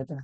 Hello,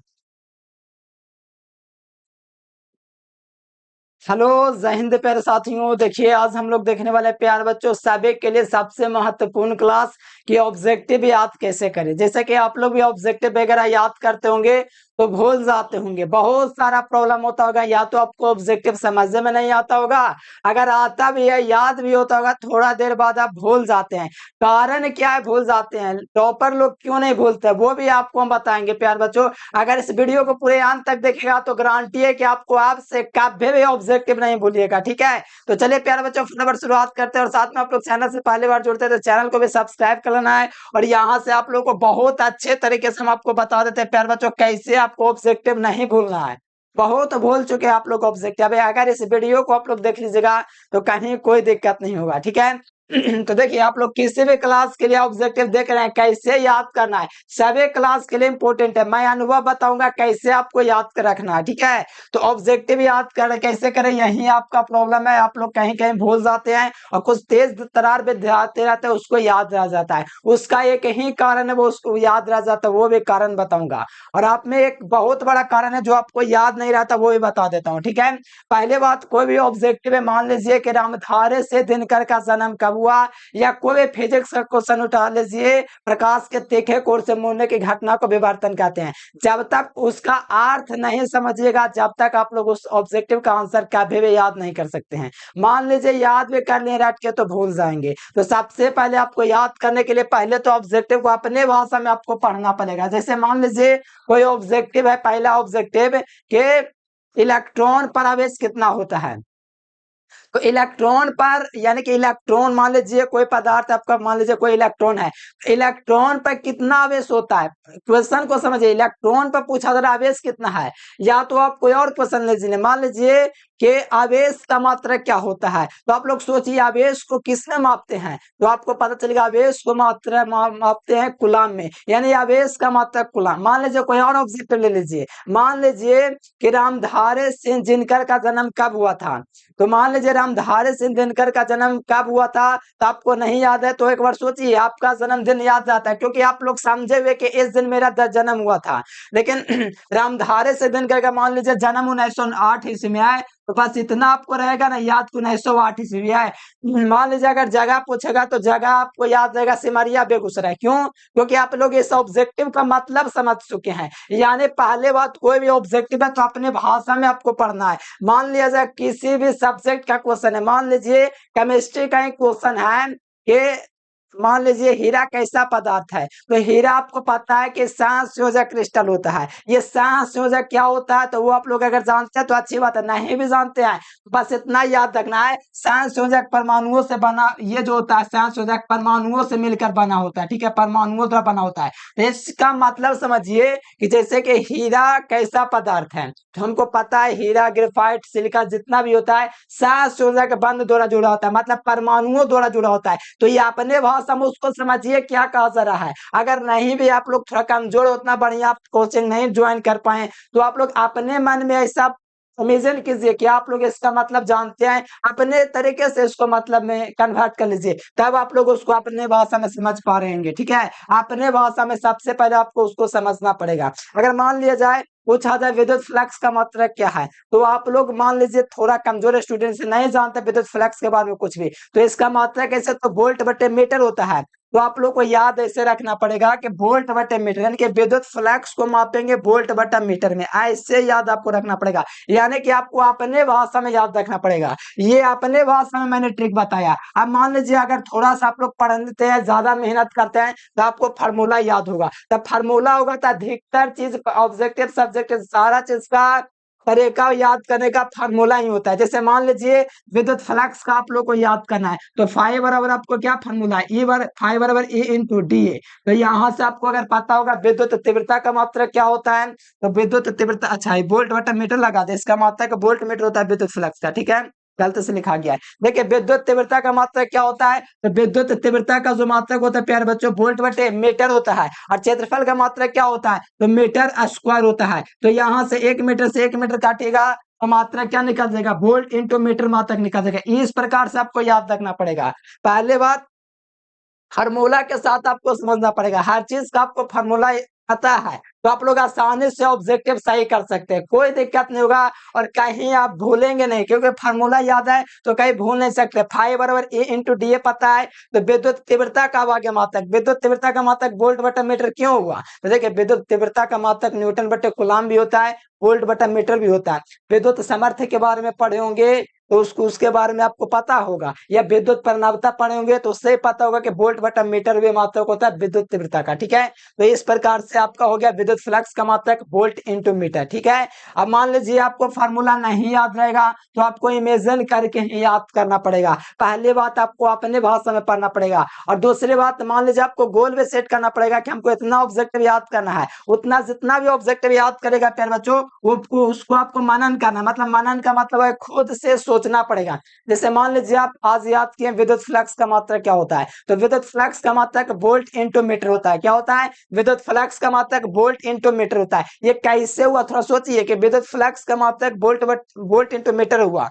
जय हिंद प्यारे साथियों। देखिए आज हम लोग देखने वाले हैं प्यारे बच्चों सभी के लिए सबसे महत्वपूर्ण क्लास कि ऑब्जेक्टिव याद कैसे करें। जैसे कि आप लोग भी ऑब्जेक्टिव वगैरह याद करते होंगे तो भूल जाते होंगे, बहुत सारा प्रॉब्लम होता होगा। या तो आपको ऑब्जेक्टिव समझने में नहीं आता होगा, अगर आता भी है याद भी होता होगा, थोड़ा देर बाद आप भूल जाते हैं। कारण क्या है भूल जाते हैं? टॉपर लोग क्यों नहीं भूलते वो भी आपको हम बताएंगे प्यारे बच्चों। अगर इस वीडियो को पूरे अंत तक देखेगा तो गारंटी है कि आपको आपसे कभी भी ऑब्जेक्टिव नहीं भूलिएगा। ठीक है, तो चलिए प्यारे बच्चों फटाफट शुरुआत करते हैं। और साथ में आप लोग चैनल से पहली बार जुड़ते हैं तो चैनल को भी सब्सक्राइब कर लेना है। और यहाँ से आप लोग को बहुत अच्छे तरीके से हम आपको बता देते हैं प्यारे बच्चों कैसे आपको ऑब्जेक्टिव नहीं भूलना है। बहुत भूल चुके हैं आप लोग ऑब्जेक्टिव। अगर इस वीडियो को आप लोग देख लीजिएगा तो कहीं कोई दिक्कत नहीं होगा। ठीक है तो देखिए आप लोग किसी भी क्लास के लिए ऑब्जेक्टिव देख रहे हैं, कैसे याद करना है सभी क्लास के लिए इंपॉर्टेंट है। मैं अनुभव बताऊंगा कैसे आपको याद कर रखना है। ठीक है, तो ऑब्जेक्टिव याद कर कैसे करें, यही आपका प्रॉब्लम है। आप लोग कहीं कहीं भूल जाते हैं और कुछ तेज तरार विद्यार्थी रहते हैं उसको याद रह जाता है। उसका एक ही कारण है, वो उसको याद रह जाता है, वो भी कारण बताऊंगा। और आप में एक बहुत बड़ा कारण है जो आपको याद नहीं रहता, वो भी बता देता हूँ। ठीक है, पहले बात, कोई भी ऑब्जेक्टिव है, मान लीजिए कि रामधारी से दिनकर का जन्म कब हुआ, या कोई भी फिजिक्स का क्वेश्चन उठा लीजिए, प्रकाश के तीखे कोण से मुड़ने की घटना को विवर्तन कहते हैं। जब तक उसका अर्थ नहीं समझिएगा जब तक आप लोग उस ऑब्जेक्टिव का आंसर कभी भी याद नहीं कर सकते हैं। मान लीजिए याद भी कर लिए रट के तो भूल जाएंगे। तो सबसे पहले आपको याद करने के लिए पहले तो ऑब्जेक्टिव को अपने भाषा में आपको पढ़ना पड़ेगा। जैसे मान लीजिए कोई ऑब्जेक्टिव है, पहला ऑब्जेक्टिव के इलेक्ट्रॉन पर आवेश कितना होता है। तो इलेक्ट्रॉन पर, यानी कि इलेक्ट्रॉन, मान लीजिए कोई पदार्थ आपका, मान लीजिए कोई इलेक्ट्रॉन है, इलेक्ट्रॉन पर कितना आवेश होता है। क्वेश्चन को समझिए, इलेक्ट्रॉन पर पूछा जा रहा है आवेश कितना है। या तो आप कोई और क्वेश्चन लीजिए, मान लीजिए कि आवेश का मात्रक क्या होता है। तो आप लोग सोचिए आवेश को किसमें मापते हैं, तो आपको पता चलेगा आवेश को मापते हैं कूलम में, यानी आवेश का मात्रक कूलम। मान लीजिए कोई और ऑब्जेक्ट ले लीजिए, मान लीजिए कि रामधारी सिंह दिनकर का जन्म कब हुआ था। तो मान लीजिए रामधारी सिंह दिनकर का जन्म कब हुआ था, तो आपको नहीं याद है तो एक बार सोचिए, आपका जन्मदिन याद जाता है क्योंकि आप लोग समझे हुए कि इस दिन मेरा जन्म हुआ था। लेकिन रामधारी सिंह दिनकर का मान लीजिए जन्म 1908 ईस्वी में है, तो बस इतना आपको रहेगा ना याद को 1908 ईस्वी है। मान लीजिए अगर जगह पूछेगा तो जगह आपको याद रहेगा सिमरिया बेगूसराय। क्यों? क्योंकि आप लोग इस ऑब्जेक्टिव का मतलब समझ चुके हैं। यानी पहले बात, कोई भी ऑब्जेक्टिव है तो अपने भाषा में आपको पढ़ना है। मान लिया जाए किसी भी सब्जेक्ट का क्वेश्चन है, मान लीजिए केमिस्ट्री का एक क्वेश्चन है कि मान लीजिए हीरा कैसा पदार्थ है। तो हीरा आपको पता है कि संयोजक क्रिस्टल होता है। ये संयोजक क्या होता है तो वो आप लोग अगर जानते हैं तो अच्छी बात है, नहीं भी जानते हैं बस इतना याद रखना है, संयोजक परमाणुओं से बना, ये जो होता है संयोजक परमाणुओं से मिलकर बना होता है। ठीक है, परमाणुओं द्वारा बना होता है। तो इसका मतलब समझिए कि जैसे कि हीरा कैसा पदार्थ है, तो हमको पता है हीरा, ग्रेफाइट, सिलिका जितना भी होता है संयोजक बंध द्वारा जुड़ा होता है, मतलब परमाणुओं द्वारा जुड़ा होता है। तो ये अपने भाषा में उसको समझिए क्या कहा जा रहा है। अगर नहीं भी आप लोग थोड़ा कमजोर, उतना बढ़िया आप कोचिंग नहीं ज्वाइन कर पाए तो आप लोग अपने मन में ऐसा इमेजिन कीजिए कि आप लोग इसका मतलब जानते हैं, अपने तरीके से इसको मतलब में कन्वर्ट कर लीजिए, तब आप लोग उसको अपने भाषा में समझ पा रहे होंगे। ठीक है, अपने भाषा में सबसे पहले आपको उसको समझना पड़ेगा। अगर मान लिया जाए पूछा जाए विद्युत फ्लक्स का मात्रक क्या है, तो आप लोग मान लीजिए थोड़ा कमजोर स्टूडेंट से नहीं जानते विद्युत फ्लक्स के बारे में कुछ भी, तो इसका मात्रक कैसे, तो वोल्ट बटे मीटर होता है। तो आप लोग को याद ऐसे रखना पड़ेगा कि वोल्ट बटे मीटर, यानी कि विद्युत फ्लक्स को मापेंगे वोल्ट बटा मीटर में, ऐसे याद आपको रखना पड़ेगा। यानी कि आपको अपने भाषा में याद रखना पड़ेगा। ये अपने भाषा में मैंने ट्रिक बताया। अब मान लीजिए अगर थोड़ा सा आप लोग पढ़ते हैं, ज्यादा मेहनत करते हैं, तो आपको फार्मूला याद होगा। तब फार्मूला होगा तो अधिकतर चीज ऑब्जेक्टिव सब्जेक्ट सारा चीज का तरीका याद करने का फार्मूला ही होता है। जैसे मान लीजिए विद्युत फ्लक्स का आप लोग को याद करना है, तो फाई बराबर आपको क्या फार्मूला है, फाई बराबर ए इंटू डी ए। तो यहाँ से आपको अगर पता होगा विद्युत तीव्रता का मात्रक क्या होता है, तो विद्युत तीव्रता, अच्छा वोल्ट बटा मीटर लगा दे, इसका मात्रक वोल्ट मीटर होता है विद्युत फ्लक्स का। ठीक है, गलत से लिखा गया है। देखिए विद्युत तीव्रता का मात्रक क्या होता है, तो विद्युत तीव्रता का जो मात्रक होता है प्यारे बच्चों वोल्ट बटे मीटर होता है। और क्षेत्रफल का मात्रक क्या होता है, तो मीटर स्क्वायर होता है। तो यहाँ से 1 मीटर से 1 मीटर काटेगा तो मात्रक क्या निकल जाएगा, वोल्ट इंटू मीटर मात्रक निकल जाएगा। इस प्रकार से आपको याद रखना पड़ेगा। पहले बात, फार्मूला के साथ आपको समझना पड़ेगा, हर चीज का आपको फार्मूला पता है तो आप लोग आसानी से ऑब्जेक्टिव सही कर सकते हैं, कोई दिक्कत नहीं होगा और कहीं आप भूलेंगे नहीं, क्योंकि फार्मूला याद है तो कहीं भूल नहीं सकते। फाई बराबर ए इंटू डी ए पता है, तो विद्युत तीव्रता का वाक्य मात्रक, विद्युत तीव्रता का मात्रक वोल्ट बटा मीटर क्यों हुआ? तो देखिए विद्युत तीव्रता का मात्रक न्यूटन बटे कूलम भी होता है, वोल्ट बटा मीटर भी होता है। विद्युत सामर्थ्य के बारे में पढ़े होंगे तो उसके बारे में आपको पता होगा, या विद्युत परिनामता पढ़े होंगे तो उससे पता होगा कि वोल्ट बटा मीटर भी मात्रक होता है विद्युत तीव्रता का। ठीक है, तो इस प्रकार से आपका हो गया विद्युत फ्लक्स का मात्रक वोल्ट इंटू मीटर। ठीक है, अब मान लीजिए आपको फार्मूला नहीं याद रहेगा तो आपको इमेजिन करके ही याद करना पड़ेगा। पहली बात आपको अपने भाषा में पढ़ना पड़ेगा, और दूसरी बात मान लीजिए आपको गोल भी सेट करना पड़ेगा कि हमको इतना ऑब्जेक्टिव याद करना है, उतना जितना भी ऑब्जेक्टिव याद करेगा प्यारे बच्चों उसको आपको मनन करना, मतलब मनन का मतलब है खुद से सोचना पड़ेगा। जैसे मान लीजिए आप आज याद किए विद्युत फ्लक्स का मात्रक क्या होता है, तो विद्युत फ्लक्स का मात्रक वोल्ट इंटू मीटर होता है। क्या होता है? विद्युत फ्लक्स का मात्रक वोल्ट इंटू मीटर होता है। ये कैसे हुआ थोड़ा सोचिए कि विद्युत फ्लक्स का मात्रक वोल्ट इंटू मीटर हुआ,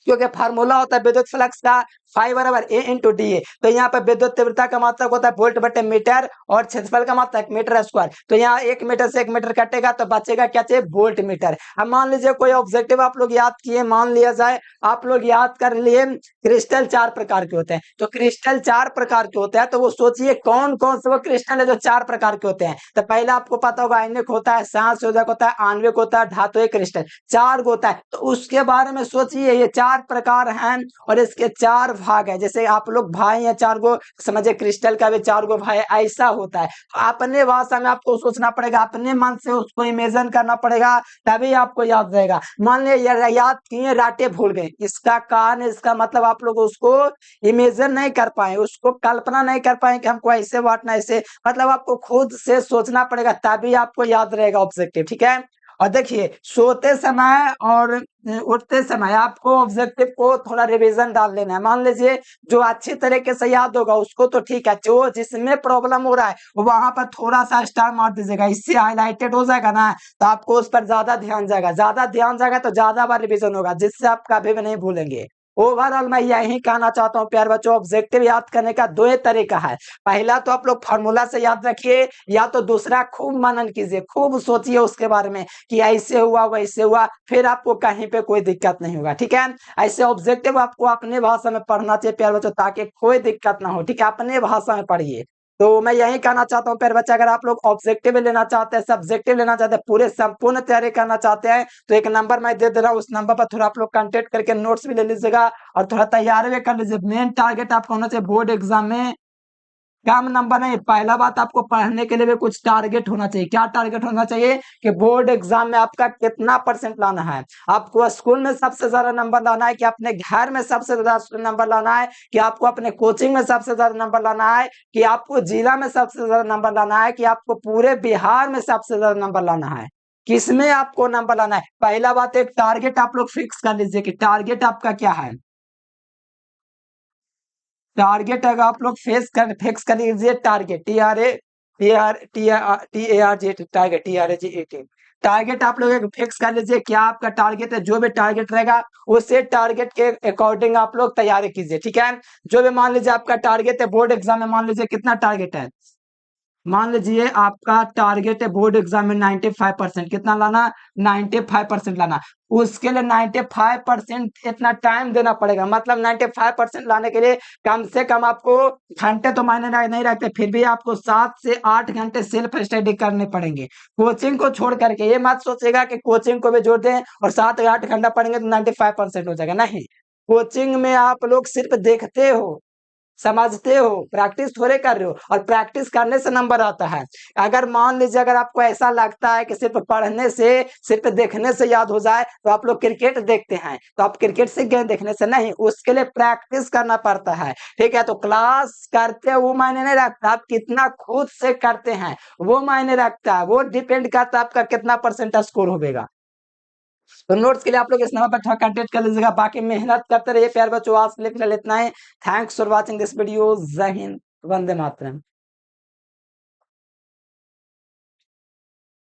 क्योंकि फार्मूला होता है विद्युत फ्लक्स का फाई बराबर ए इंटू डी ए। तो यहाँ पर विद्युत तीव्रता का मात्रक होता है वोल्ट बटे मीटर और क्षेत्रफल का मात्रक मीटर स्क्वायर। तो यहाँ 1 मीटर से 1 मीटर कटेगा तो बचेगा क्या चाहिए? Volt meter. अब मान लीजिए कोई ऑब्जेक्टिव आप लोग याद किए, मान लिया जाए आप लोग याद कर लिए क्रिस्टल 4 प्रकार के होते हैं, तो क्रिस्टल 4 प्रकार के होते हैं, तो वो सोचिए कौन कौन से वो क्रिस्टल है जो 4 प्रकार के होते हैं। तो पहले आपको पता होगा आयनिक होता है, संयोजक होता है, आणविक होता है, धात्विक क्रिस्टल, 4 होता है। तो उसके बारे में सोचिए, ये 4 प्रकार हैं और इसके 4 भाग है। जैसे आप लोग भाई हैं 4 गो, समझे क्रिस्टल का भी 4 गो भाई, ऐसा होता है। तो अपने भाषा में आपको सोचना पड़ेगा, अपने मन से उसको इमेजिन करना पड़ेगा, तभी आपको याद रहेगा। मान लिया याद किए राटे भूल गए, इसका कारण इसका मतलब आप लोग उसको इमेजिन नहीं कर पाए, उसको कल्पना नहीं कर पाए कि हमको ऐसे बांटना, ऐसे मतलब आपको खुद से सोचना पड़ेगा, तभी आपको याद रहेगा ऑब्जेक्टिव। ठीक है, और देखिए सोते समय और उठते समय आपको ऑब्जेक्टिव को थोड़ा रिवीजन डाल लेना है। मान लीजिए जो अच्छी तरीके से याद होगा उसको तो ठीक है, जो जिसमें प्रॉब्लम हो रहा है वहां पर थोड़ा सा स्टार मार दीजिएगा, इससे हाईलाइटेड हो जाएगा ना, तो आपको उस पर ज्यादा ध्यान जाएगा, ज्यादा ध्यान जाएगा तो ज्यादा बार रिवीजन होगा, जिससे आप कभी भी नहीं भूलेंगे। ओवरऑल मैं यही कहना चाहता हूँ प्यारे बच्चों, ऑब्जेक्टिव याद करने का दो ही तरीका है। पहला तो आप लोग फार्मूला से याद रखिए, या तो दूसरा खूब मनन कीजिए, खूब सोचिए उसके बारे में कि ऐसे हुआ वैसे हुआ, फिर आपको कहीं पे कोई दिक्कत नहीं होगा। ठीक है, ऐसे ऑब्जेक्टिव आपको अपने भाषा में पढ़ना चाहिए प्यारे बच्चों, ताकि कोई दिक्कत ना हो। ठीक है, अपने भाषा में पढ़िए। तो मैं यही कहना चाहता हूँ प्यारे बच्चे, अगर आप लोग ऑब्जेक्टिव लेना चाहते हैं, सब्जेक्टिव लेना चाहते हैं, पूरे संपूर्ण तैयारी करना चाहते हैं, तो एक नंबर मैं दे दे रहा हूँ, उस नंबर पर थोड़ा आप लोग कांटेक्ट करके नोट्स भी ले लीजिएगा और थोड़ा तैयारी भी कर लीजिए। मेन टारगेट आपका होना चाहिए बोर्ड एग्जाम में कम नंबर नहीं, पहला बात आपको पढ़ने के लिए भी कुछ टारगेट होना चाहिए। क्या टारगेट होना चाहिए? कि बोर्ड एग्जाम में आपका कितना परसेंट लाना है, आपको स्कूल में सबसे ज्यादा नंबर लाना है कि अपने घर में सबसे ज्यादा नंबर लाना है, कि आपको अपने कोचिंग में सबसे ज्यादा नंबर लाना है, कि आपको जिला में सबसे ज्यादा नंबर लाना है, कि आपको पूरे बिहार में सबसे ज्यादा नंबर लाना है, किसमें आपको नंबर लाना है। पहला बात एक टारगेट आप लोग फिक्स कर लीजिए कि टारगेट आपका क्या है। टारगेट अगर आप लोग फिक्स कर लीजिए, target T R J target TRAGET target आप लोग एक फिक्स कर लीजिए, क्या आपका टारगेट है। जो भी टारगेट रहेगा उसे टारगेट के अकॉर्डिंग आप लोग तैयारी कीजिए। ठीक है, जो भी मान लीजिए आपका टारगेट है बोर्ड एग्जाम में, मान लीजिए कितना टारगेट है, मान लीजिए आपका टारगेट है बोर्ड एग्जाम में 95%, कितना लाना? 95% लाना। उसके लिए 95% इतना टाइम देना पड़ेगा, मतलब 95% लाने के लिए कम से कम आपको घंटे तो मायने नहीं रखते, फिर भी आपको 7 से 8 घंटे सेल्फ स्टडी करने पड़ेंगे, कोचिंग को छोड़ करके। ये मत सोचेगा कि कोचिंग को भी जोड़ दें और 7 या 8 घंटा पढ़ेंगे तो 95% हो जाएगा, नहीं। कोचिंग में आप लोग सिर्फ देखते हो, समझते हो, प्रैक्टिस थोड़े कर रहे हो, और प्रैक्टिस करने से नंबर आता है। अगर मान लीजिए अगर आपको ऐसा लगता है कि सिर्फ पढ़ने से, सिर्फ देखने से याद हो जाए, तो आप लोग क्रिकेट देखते हैं, तो आप क्रिकेट सीख गए देखने से, नहीं, उसके लिए प्रैक्टिस करना पड़ता है। ठीक है, तो क्लास करते हैं वो मायने नहीं रखता, आप कितना खुद से करते हैं वो मायने रखता है, वो डिपेंड करता है आपका कितना परसेंट स्कोर होगा। तो नोट्स के लिए आप लोग इस नंबर पर थोड़ा कांटेक्ट कर लीजिएगा, बाकी मेहनत करते रहिए प्यार बच्चों। आज के लिए फिलहाल इतना ही। Thanks for watching this video. जय हिंद, वंदे मातरम।